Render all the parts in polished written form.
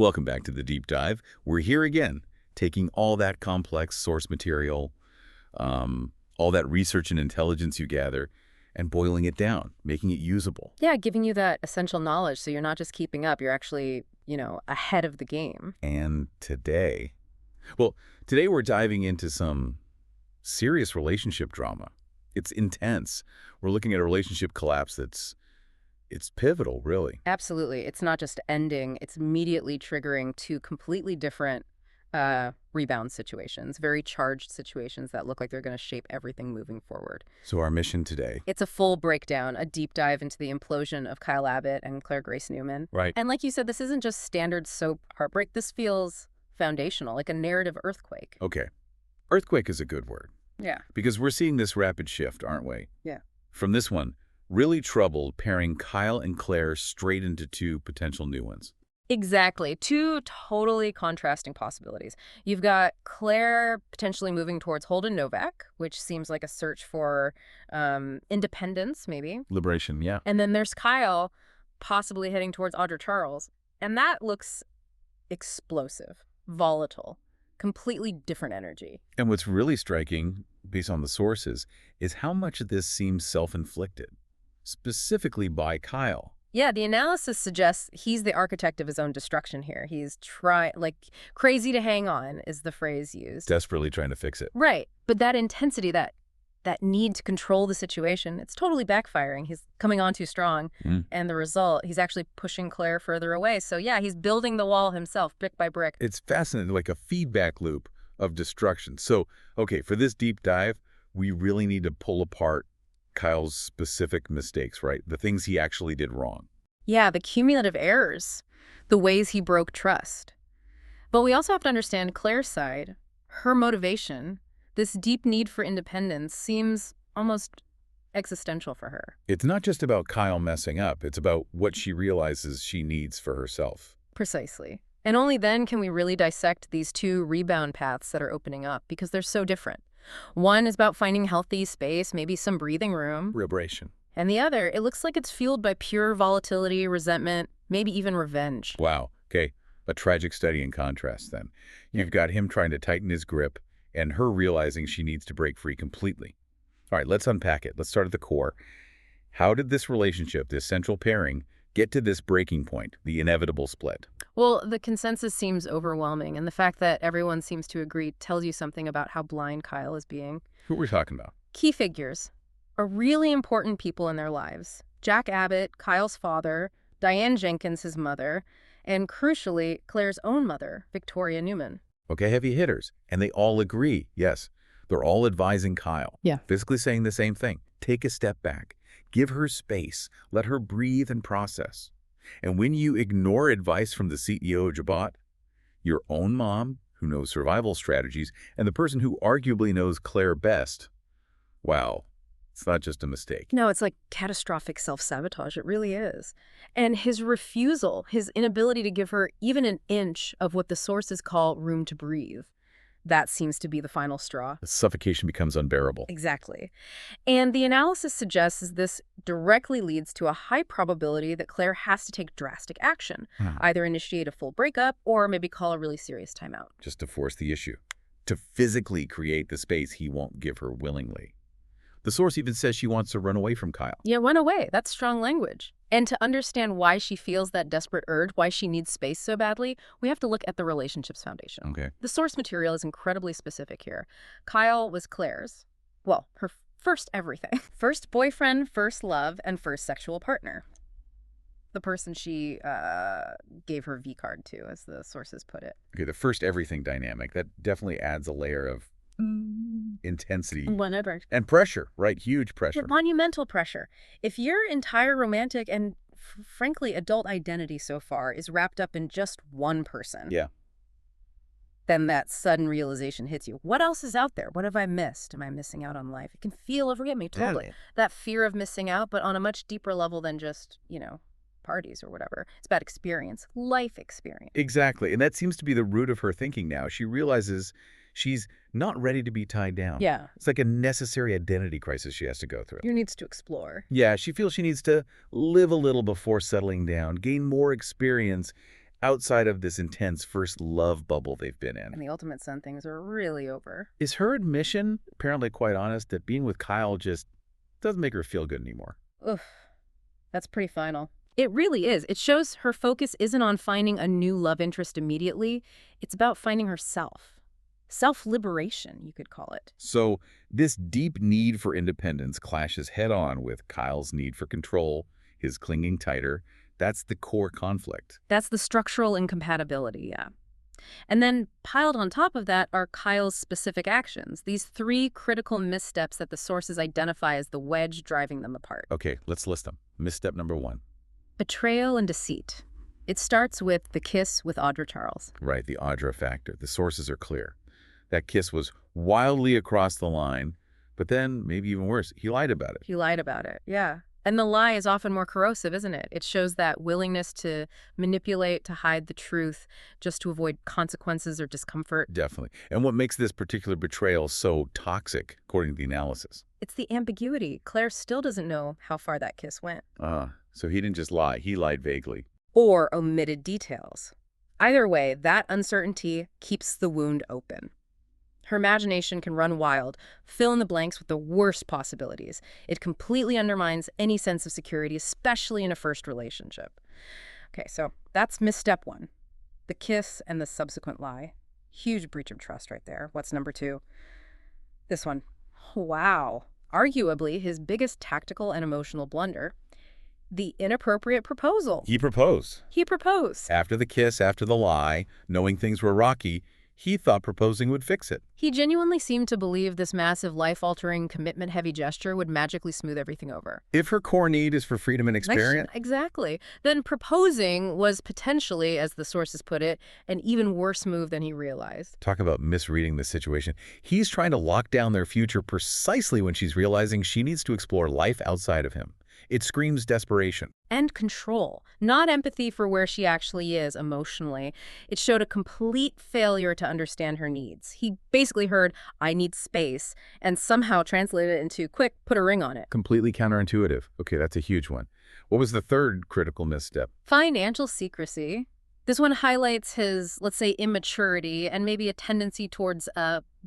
Welcome back to the deep dive. We're here again, taking all that complex source material, all that research and intelligence you gather, and boiling it down, making it usable. Yeah, giving you that essential knowledge so you're not just keeping up, you're actually, ahead of the game. And today we're diving into some serious relationship drama. It's intense. We're looking at a relationship collapse it's pivotal, really. Absolutely. It's not just ending, it's immediately triggering two completely different rebound situations, very charged situations that look like they're going to shape everything moving forward. So our mission today. It's a full breakdown, a deep dive into the implosion of Kyle Abbott and Claire Grace Newman. Right. And like you said, this isn't just standard soap heartbreak. This feels foundational, like a narrative earthquake. Okay. Earthquake is a good word. Yeah. Because we're seeing this rapid shift, aren't we? Yeah. From this one, really troubled, pairing Kyle and Claire straight into two potential new ones. Exactly. Two totally contrasting possibilities. You've got Claire potentially moving towards Holden Novak, which seems like a search for independence, maybe. Liberation, yeah. And then there's Kyle possibly heading towards Audra Charles. And that looks explosive, volatile, completely different energy. And what's really striking, based on the sources, is how much of this seems self-inflicted, specifically by Kyle. Yeah, the analysis suggests he's the architect of his own destruction here. He's crazy to hang on is the phrase used. Desperately trying to fix it. Right. But that intensity, that need to control the situation, it's totally backfiring. He's coming on too strong. And the result, he's actually pushing Claire further away. So yeah, he's building the wall himself, brick by brick. It's fascinating, like a feedback loop of destruction. So, okay, for this deep dive, we really need to pull apart Kyle's specific mistakes, right? The things he actually did wrong. Yeah, the cumulative errors, the ways he broke trust. But we also have to understand Claire's side, her motivation. This deep need for independence seems almost existential for her. It's not just about Kyle messing up. It's about what she realizes she needs for herself. Precisely. And only then can we really dissect these two rebound paths that are opening up, because they're so different. One is about finding healthy space, maybe some breathing room. Liberation. And the other, it looks like it's fueled by pure volatility, resentment, maybe even revenge. Wow. Okay. A tragic study in contrast, then. You've got him trying to tighten his grip and her realizing she needs to break free completely. All right, let's unpack it. Let's start at the core. How did this relationship, this central pairing, get to this breaking point, the inevitable split? Well, the consensus seems overwhelming, and the fact that everyone seems to agree tells you something about how blind Kyle is being. Who are we talking about? Key figures are really important people in their lives. Jack Abbott, Kyle's father, Diane Jenkins, his mother, and crucially, Claire's own mother, Victoria Newman. Okay, heavy hitters. And they all agree, yes. They're all advising Kyle. Yeah. Basically saying the same thing. Take a step back. Give her space. Let her breathe and process. And when you ignore advice from the CEO of Jabot, your own mom, who knows survival strategies, and the person who arguably knows Claire best, wow, it's not just a mistake. No, it's like catastrophic self-sabotage. It really is. And his refusal, his inability to give her even an inch of what the sources call room to breathe, that seems to be the final straw. The suffocation becomes unbearable. Exactly. And the analysis suggests this directly leads to a high probability that Claire has to take drastic action, either initiate a full breakup or maybe call a really serious timeout. Just to force the issue. To physically create the space he won't give her willingly. The source even says she wants to run away from Kyle. Yeah, run away. That's strong language. And to understand why she feels that desperate urge, why she needs space so badly, we have to look at the relationship's foundation. Okay. The source material is incredibly specific here. Kyle was Claire's, well, her first everything. First boyfriend, first love, and first sexual partner. The person she gave her V card to, as the sources put it. Okay, the first everything dynamic, that definitely adds a layer of intensity Whatever. and pressure, right? Huge pressure. Monumental pressure. If your entire romantic and frankly adult identity so far is wrapped up in just one person, Yeah. then that sudden realization hits you. What else is out there? What have I missed? Am I missing out on life? It can feel overwhelm me, totally. Yeah. That fear of missing out, but on a much deeper level than just, parties or whatever. It's about experience, life experience. Exactly. And that seems to be the root of her thinking now. She realizes she's not ready to be tied down. Yeah. It's like a necessary identity crisis she has to go through. She needs to explore. Yeah, she feels she needs to live a little before settling down, gain more experience, outside of this intense first love bubble they've been in. And the ultimate son things are really over. Is her admission, apparently quite honest, that being with Kyle just doesn't make her feel good anymore? Oof. That's pretty final. It really is. It shows her focus isn't on finding a new love interest immediately. It's about finding herself. Self-liberation, you could call it. So this deep need for independence clashes head-on with Kyle's need for control, his clinging tighter. That's the core conflict. That's the structural incompatibility, yeah. And then piled on top of that are Kyle's specific actions, these 3 critical missteps that the sources identify as the wedge driving them apart. Okay, let's list them. Misstep number 1. Betrayal and deceit. It starts with the kiss with Audra Charles. Right, the Audra factor. The sources are clear. That kiss was wildly across the line, but then, maybe even worse, he lied about it. He lied about it, yeah. And the lie is often more corrosive, isn't it? It shows that willingness to manipulate, to hide the truth, just to avoid consequences or discomfort. Definitely. And what makes this particular betrayal so toxic, according to the analysis? It's the ambiguity. Claire still doesn't know how far that kiss went. So he didn't just lie, he lied vaguely. Or omitted details. Either way, that uncertainty keeps the wound open. Her imagination can run wild, fill in the blanks with the worst possibilities. It completely undermines any sense of security, especially in a first relationship. Okay, so that's misstep 1. The kiss and the subsequent lie. Huge breach of trust right there. What's number 2? This one. Wow. Arguably his biggest tactical and emotional blunder. The inappropriate proposal. He proposed. He proposed. After the kiss, after the lie, knowing things were rocky, he thought proposing would fix it. He genuinely seemed to believe this massive, life-altering, commitment-heavy gesture would magically smooth everything over. If her core need is for freedom and experience. Exactly. Then proposing was potentially, as the sources put it, an even worse move than he realized. Talk about misreading the situation. He's trying to lock down their future precisely when she's realizing she needs to explore life outside of him. It screams desperation. And control, not empathy for where she actually is emotionally. It showed a complete failure to understand her needs. He basically heard, "I need space," and somehow translated it into, "Quick, put a ring on it." Completely counterintuitive. Okay, that's a huge one. What was the third critical misstep? Financial secrecy. This one highlights his, let's say, immaturity and maybe a tendency towards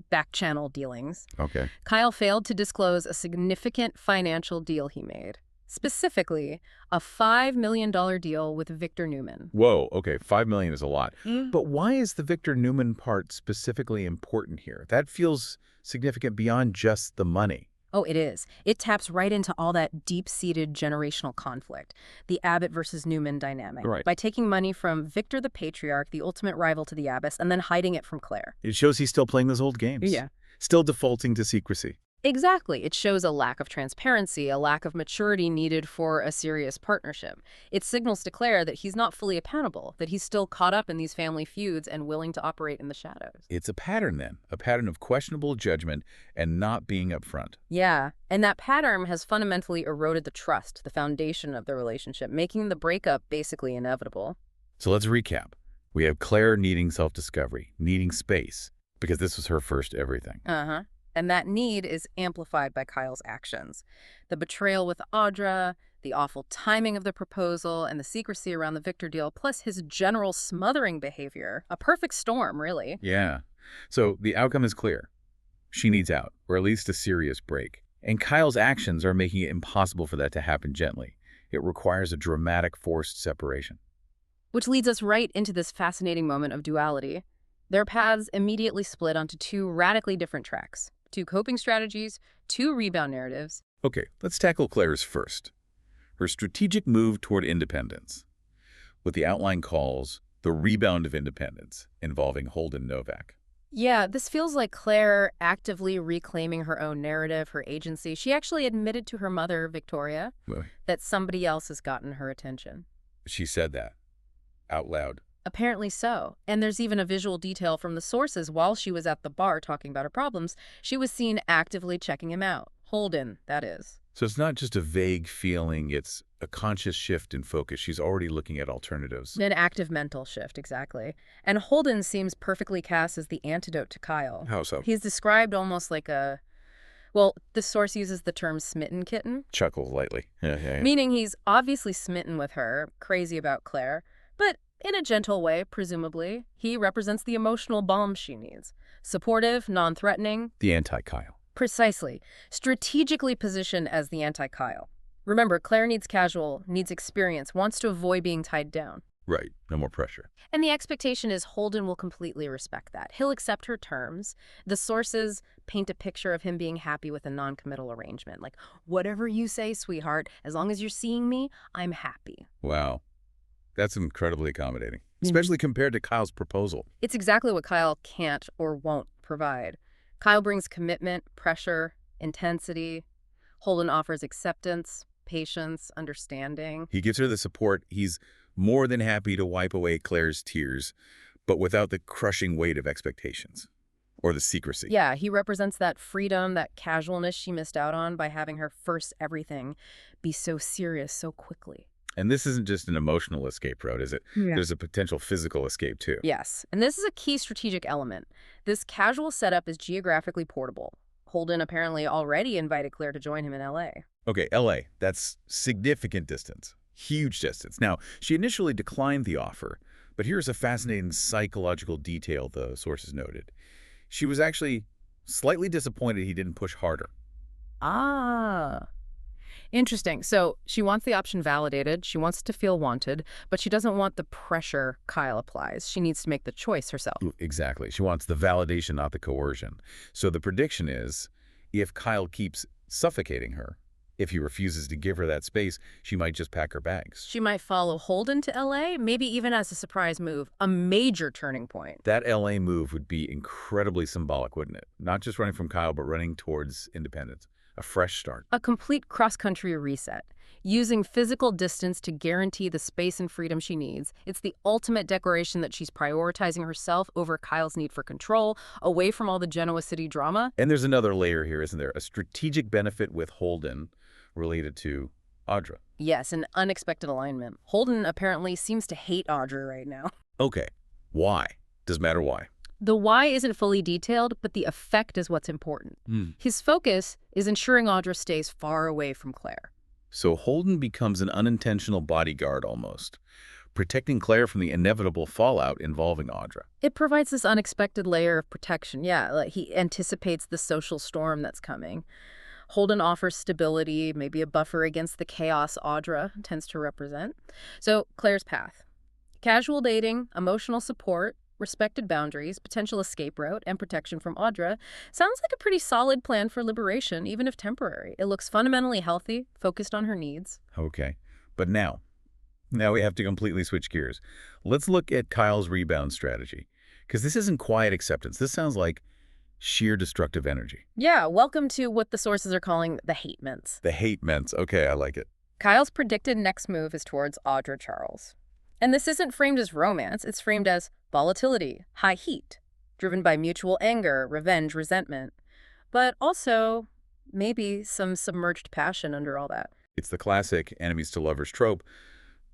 back-channel dealings. Okay. Kyle failed to disclose a significant financial deal he made. Specifically, a $5 million deal with Victor Newman. Whoa, okay, $5 million is a lot. But why is the Victor Newman part specifically important here? That feels significant beyond just the money. Oh, it is. It taps right into all that deep-seated generational conflict, the Abbott versus Newman dynamic. Right. By taking money from Victor the patriarch, the ultimate rival to the Abbess, and then hiding it from Claire. It shows he's still playing those old games. Yeah. Still defaulting to secrecy. Exactly. It shows a lack of transparency, a lack of maturity needed for a serious partnership. It signals to Claire that he's not fully accountable, that he's still caught up in these family feuds and willing to operate in the shadows. It's a pattern then, a pattern of questionable judgment and not being upfront. Yeah, and that pattern has fundamentally eroded the trust, the foundation of the relationship, making the breakup basically inevitable. So let's recap. We have Claire needing self-discovery, needing space, because this was her first everything. Uh-huh. And that need is amplified by Kyle's actions. The betrayal with Audra, the awful timing of the proposal, and the secrecy around the Victor deal, plus his general smothering behavior. A perfect storm, really. Yeah. So the outcome is clear. She needs out, or at least a serious break. And Kyle's actions are making it impossible for that to happen gently. It requires a dramatic, forced separation. Which leads us right into this fascinating moment of duality. Their paths immediately split onto 2 radically different tracks. 2 coping strategies, 2 rebound narratives. Okay, let's tackle Claire's first. Her strategic move toward independence. What the outline calls the rebound of independence, involving Holden Novak. Yeah, this feels like Claire actively reclaiming her own narrative, her agency. She actually admitted to her mother, Victoria, that somebody else has gotten her attention. She said that out loud. Apparently so. And there's even a visual detail from the sources. While she was at the bar talking about her problems, she was seen actively checking him out. Holden, that is. So it's not just a vague feeling, it's a conscious shift in focus. She's already looking at alternatives. An active mental shift, exactly. And Holden seems perfectly cast as the antidote to Kyle. How so? He's described almost like a... Well, the source uses the term smitten kitten. Chuckles lightly. Yeah. Meaning he's obviously smitten with her, crazy about Claire, but in a gentle way, presumably. He represents the emotional balm she needs. Supportive, non-threatening. The anti-Kyle. Precisely. Strategically positioned as the anti-Kyle. Remember, Claire needs casual, needs experience, wants to avoid being tied down. Right. No more pressure. And the expectation is Holden will completely respect that. He'll accept her terms. The sources paint a picture of him being happy with a non-committal arrangement. Like, whatever you say, sweetheart, as long as you're seeing me, I'm happy. Wow. That's incredibly accommodating, especially compared to Kyle's proposal. It's exactly what Kyle can't or won't provide. Kyle brings commitment, pressure, intensity. Holden offers acceptance, patience, understanding. He gives her the support. He's more than happy to wipe away Claire's tears, but without the crushing weight of expectations or the secrecy. Yeah, he represents that freedom, that casualness she missed out on by having her first everything be so serious so quickly. And this isn't just an emotional escape route, is it? Yeah. There's a potential physical escape, too. Yes, and this is a key strategic element. This casual setup is geographically portable. Holden apparently already invited Claire to join him in L.A. Okay, L.A., that's significant distance. Huge distance. Now, she initially declined the offer, but here's a fascinating psychological detail the sources noted. She was actually slightly disappointed he didn't push harder. Ah, interesting. So she wants the option validated, she wants to feel wanted, but she doesn't want the pressure Kyle applies. She needs to make the choice herself. Exactly. She wants the validation, not the coercion. So the prediction is, if Kyle keeps suffocating her, if he refuses to give her that space, she might just pack her bags. She might follow Holden to L.A., maybe even as a surprise move, a major turning point. That L.A. move would be incredibly symbolic, wouldn't it? Not just running from Kyle, but running towards independence. A fresh start. A complete cross-country reset. Using physical distance to guarantee the space and freedom she needs. It's the ultimate declaration that she's prioritizing herself over Kyle's need for control, away from all the Genoa City drama. And there's another layer here, isn't there? A strategic benefit with Holden related to Audra. Yes, an unexpected alignment. Holden apparently seems to hate Audra right now. Okay. Why? Does matter why. The why isn't fully detailed, but the effect is what's important. His focus is ensuring Audra stays far away from Claire. So Holden becomes an unintentional bodyguard almost, protecting Claire from the inevitable fallout involving Audra. It provides this unexpected layer of protection. Yeah, like he anticipates the social storm that's coming. Holden offers stability, maybe a buffer against the chaos Audra tends to represent. So Claire's path. Casual dating, emotional support, respected boundaries, potential escape route, and protection from Audra sounds like a pretty solid plan for liberation, even if temporary. It looks fundamentally healthy, focused on her needs. Okay. But now we have to completely switch gears. Let's look at Kyle's rebound strategy. Because this isn't quiet acceptance. This sounds like sheer destructive energy. Yeah, welcome to what the sources are calling the hate mints. The hate mints. Okay, I like it. Kyle's predicted next move is towards Audra Charles. And this isn't framed as romance, it's framed as volatility, high heat, driven by mutual anger, revenge, resentment, but also maybe some submerged passion under all that. It's the classic enemies to lovers trope,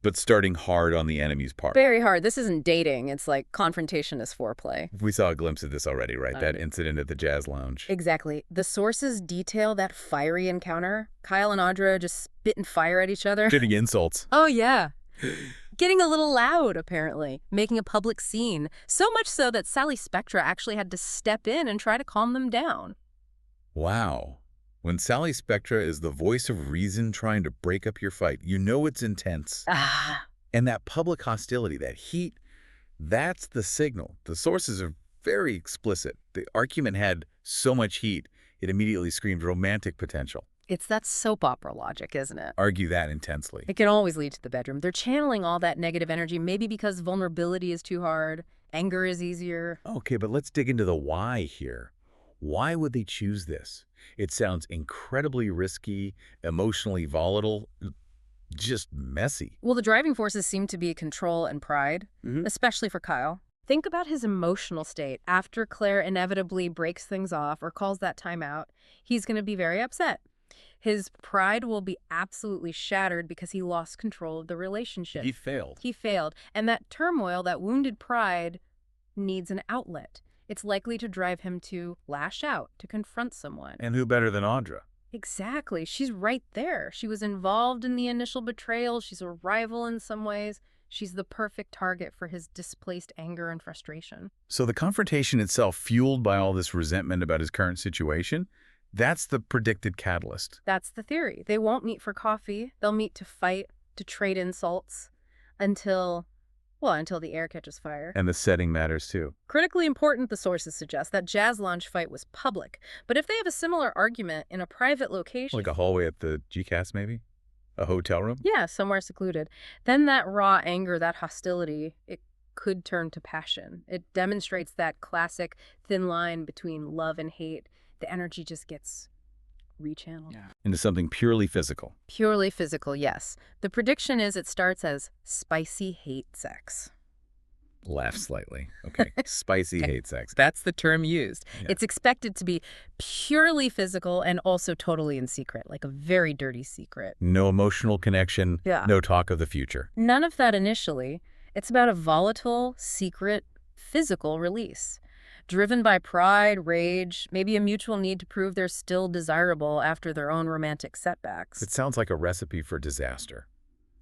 but starting hard on the enemy's part. Very hard. This isn't dating. It's like confrontation is foreplay. We saw a glimpse of this already, right? That incident at the jazz lounge. Exactly. The sources detail that fiery encounter. Kyle and Audra just spitting fire at each other. Spitting insults. Oh, yeah. Getting a little loud, apparently, making a public scene. So much so that Sally Spectra actually had to step in and try to calm them down. Wow. When Sally Spectra is the voice of reason trying to break up your fight, you know it's intense. And that public hostility, that heat, that's the signal. The sources are very explicit. The argument had so much heat, it immediately screamed romantic potential. It's that soap opera logic, isn't it? Argue that intensely. It can always lead to the bedroom. They're channeling all that negative energy, maybe because vulnerability is too hard, anger is easier. Okay, but let's dig into the why here. Why would they choose this? It sounds incredibly risky, emotionally volatile, just messy. Well, the driving forces seem to be control and pride, especially for Kyle. Think about his emotional state. After Claire inevitably breaks things off or calls that time out, he's going to be very upset. His pride will be absolutely shattered because he lost control of the relationship. He failed. He failed. And that turmoil, that wounded pride, needs an outlet. It's likely to drive him to lash out, to confront someone. And who better than Audra? Exactly. She's right there. She was involved in the initial betrayal. She's a rival in some ways. She's the perfect target for his displaced anger and frustration. So the confrontation itself, fueled by all this resentment about his current situation, that's the predicted catalyst. That's the theory. They won't meet for coffee. They'll meet to fight, to trade insults, until the air catches fire. And the setting matters too. Critically important, the sources suggest, that jazz lounge fight was public. But if they have a similar argument in a private location... Like a hallway at the GCAS, maybe? A hotel room? Yeah, somewhere secluded. Then that raw anger, that hostility, it could turn to passion. It demonstrates that classic thin line between love and hate. The energy just gets rechanneled. Yeah. Into something purely physical. Purely physical, yes. The prediction is it starts as spicy hate sex. Laugh slightly. Okay. Spicy hate sex. That's the term used. Yeah. It's expected to be purely physical and also totally in secret, like a very dirty secret. No emotional connection. Yeah. No talk of the future. None of that initially. It's about a volatile, secret, physical release. Driven by pride, rage, maybe a mutual need to prove they're still desirable after their own romantic setbacks. It sounds like a recipe for disaster.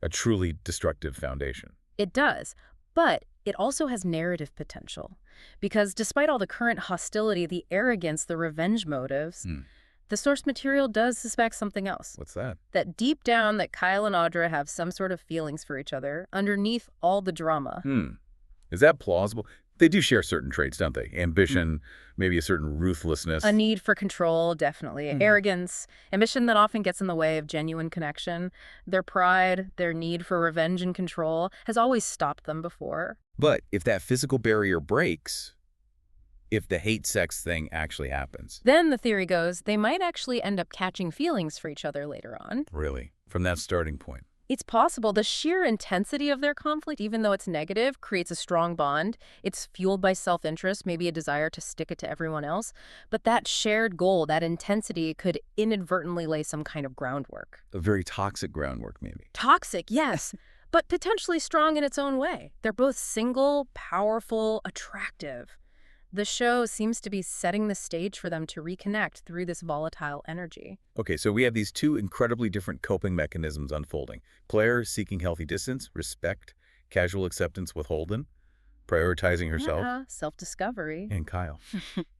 A truly destructive foundation. It does, but it also has narrative potential. Because despite all the current hostility, the arrogance, the revenge motives, the source material does suspect something else. What's that? That deep down that Kyle and Audra have some sort of feelings for each other underneath all the drama. Is that plausible? They do share certain traits, don't they? Ambition, maybe a certain ruthlessness. A need for control, definitely. Arrogance, ambition that often gets in the way of genuine connection. Their pride, their need for revenge and control has always stopped them before. But if that physical barrier breaks, if the hate sex thing actually happens. Then the theory goes, they might actually end up catching feelings for each other later on. Really? From that starting point? It's possible. The sheer intensity of their conflict, even though it's negative, creates a strong bond. It's fueled by self-interest, maybe a desire to stick it to everyone else. But that shared goal, that intensity, could inadvertently lay some kind of groundwork. A very toxic groundwork, maybe. Toxic, yes, but potentially strong in its own way. They're both single, powerful, attractive. The show seems to be setting the stage for them to reconnect through this volatile energy. Okay, so we have these two incredibly different coping mechanisms unfolding. Claire seeking healthy distance, respect, casual acceptance with Holden, prioritizing herself. Yeah, self-discovery. And Kyle.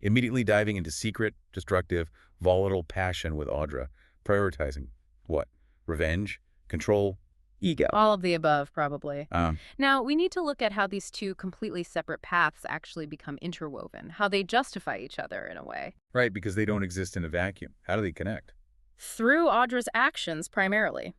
Immediately diving into secret, destructive, volatile passion with Audra, prioritizing what? Revenge, control, ego. All of the above, probably. Um, Now, we need to look at how these two completely separate paths actually become interwoven, how they justify each other in a way. right, because they don't exist in a vacuum. How do they connect? Through Audra's actions, primarily.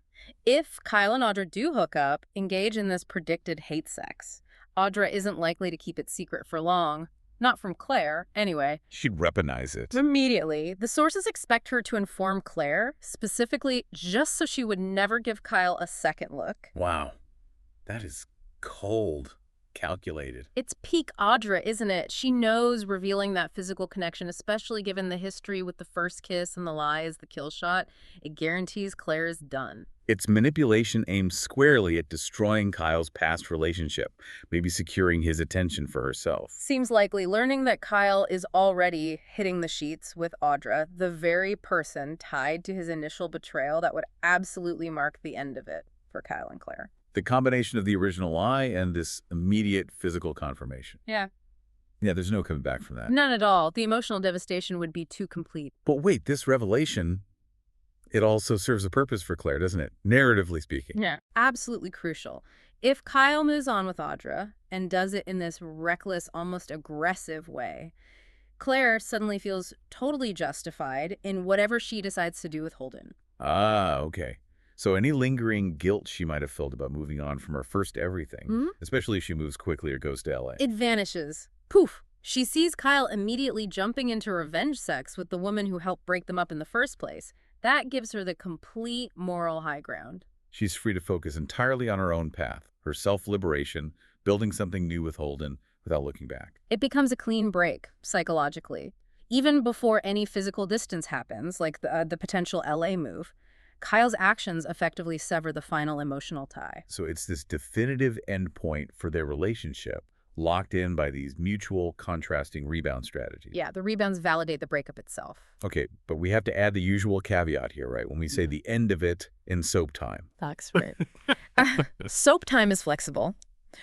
If Kyle and Audra do hook up, engage in this predicted hate sex, Audra isn't likely to keep it secret for long. Not from Claire, anyway. She'd weaponize it. Immediately, the sources expect her to inform Claire, specifically just so she would never give Kyle a second look. Wow. That is cold. Calculated. It's peak Audra, isn't it? She knows revealing that physical connection, especially given the history with the first kiss and the lie as the kill shot. It guarantees Claire is done. It's manipulation aimed squarely at destroying Kyle's past relationship, maybe securing his attention for herself. Seems likely. Learning that Kyle is already hitting the sheets with Audra, the very person tied to his initial betrayal that would absolutely mark the end of it for Kyle and Claire. The combination of the original lie and this immediate physical confirmation. Yeah. Yeah, there's no coming back from that. None at all. The emotional devastation would be too complete. But wait, this revelation, it also serves a purpose for Claire, doesn't it? Narratively speaking. Yeah. Absolutely crucial. If Kyle moves on with Audra and does it in this reckless, almost aggressive way, Claire suddenly feels totally justified in whatever she decides to do with Holden. Ah, okay. So any lingering guilt she might have felt about moving on from her first everything, especially if she moves quickly or goes to L.A. It vanishes. Poof. She sees Kyle immediately jumping into revenge sex with the woman who helped break them up in the first place. That gives her the complete moral high ground. She's free to focus entirely on her own path, her self-liberation, building something new with Holden without looking back. It becomes a clean break, psychologically. Even before any physical distance happens, like the potential L.A. move, Kyle's actions effectively sever the final emotional tie. So it's this definitive endpoint for their relationship, locked in by these mutual contrasting rebound strategies. Yeah, the rebounds validate the breakup itself. Okay, but we have to add the usual caveat here, right? When we say the end of it in soap time. That's right. Soap time is flexible.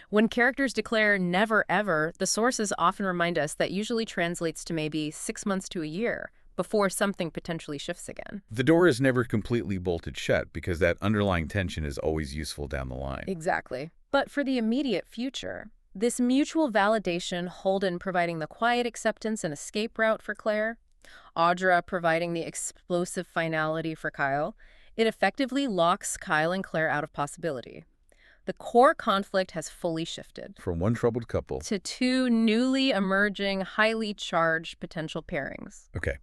When characters declare never ever, the sources often remind us that usually translates to maybe 6 months to a year before something potentially shifts again. The door is never completely bolted shut because that underlying tension is always useful down the line. Exactly. But for the immediate future, this mutual validation, Holden providing the quiet acceptance and escape route for Claire, Audra providing the explosive finality for Kyle, it effectively locks Kyle and Claire out of possibility. The core conflict has fully shifted From one troubled couple. to two newly emerging, highly charged potential pairings. Okay,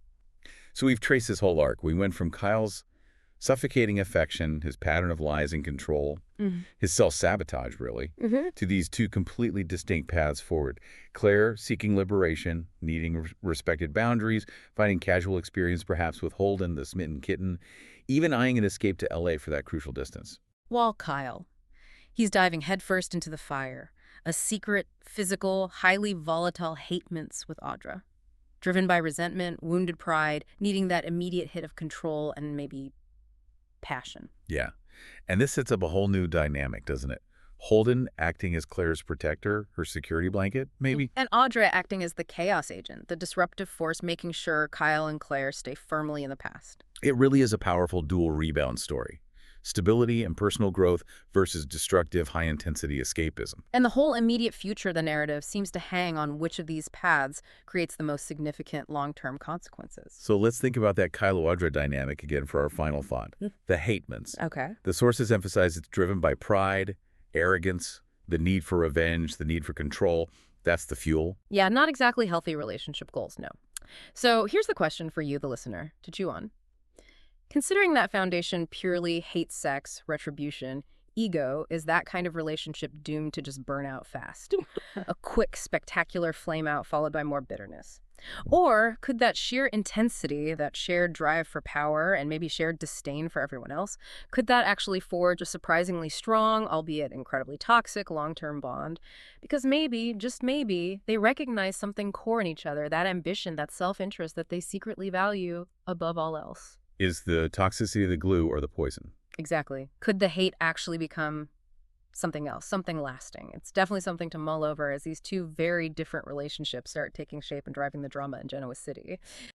so we've traced this whole arc. We went from Kyle's suffocating affection, his pattern of lies and control, his self-sabotage, really, to these two completely distinct paths forward. Claire seeking liberation, needing respected boundaries, finding casual experience perhaps with Holden, the smitten kitten, even eyeing an escape to L.A. for that crucial distance. While Kyle, he's diving headfirst into the fire, a secret, physical, highly volatile hate-mince with Audra. Driven by resentment, wounded pride, needing that immediate hit of control and maybe passion. Yeah, and this sets up a whole new dynamic, doesn't it? Holden acting as Claire's protector, her security blanket, maybe? And Audra acting as the chaos agent, the disruptive force making sure Kyle and Claire stay firmly in the past. It really is a powerful dual rebound story. Stability and personal growth versus destructive, high-intensity escapism. And the whole immediate future of the narrative seems to hang on which of these paths creates the most significant long-term consequences. So let's think about that Kylo-Audra dynamic again for our final thought. The hate-mince. Okay. The sources emphasize it's driven by pride, arrogance, the need for revenge, the need for control. That's the fuel. Yeah, not exactly healthy relationship goals, no. So here's the question for you, the listener, to chew on. Considering that foundation purely hate sex, retribution, ego, is that kind of relationship doomed to just burn out fast? A quick, spectacular flame out followed by more bitterness? Or could that sheer intensity, that shared drive for power, and maybe shared disdain for everyone else, could that actually forge a surprisingly strong, albeit incredibly toxic, long-term bond? Because maybe, just maybe, they recognize something core in each other, that ambition, that self-interest that they secretly value above all else. Is the toxicity the glue or the poison? Exactly. Could the hate actually become something else, something lasting? It's definitely something to mull over as these two very different relationships start taking shape and driving the drama in Genoa City.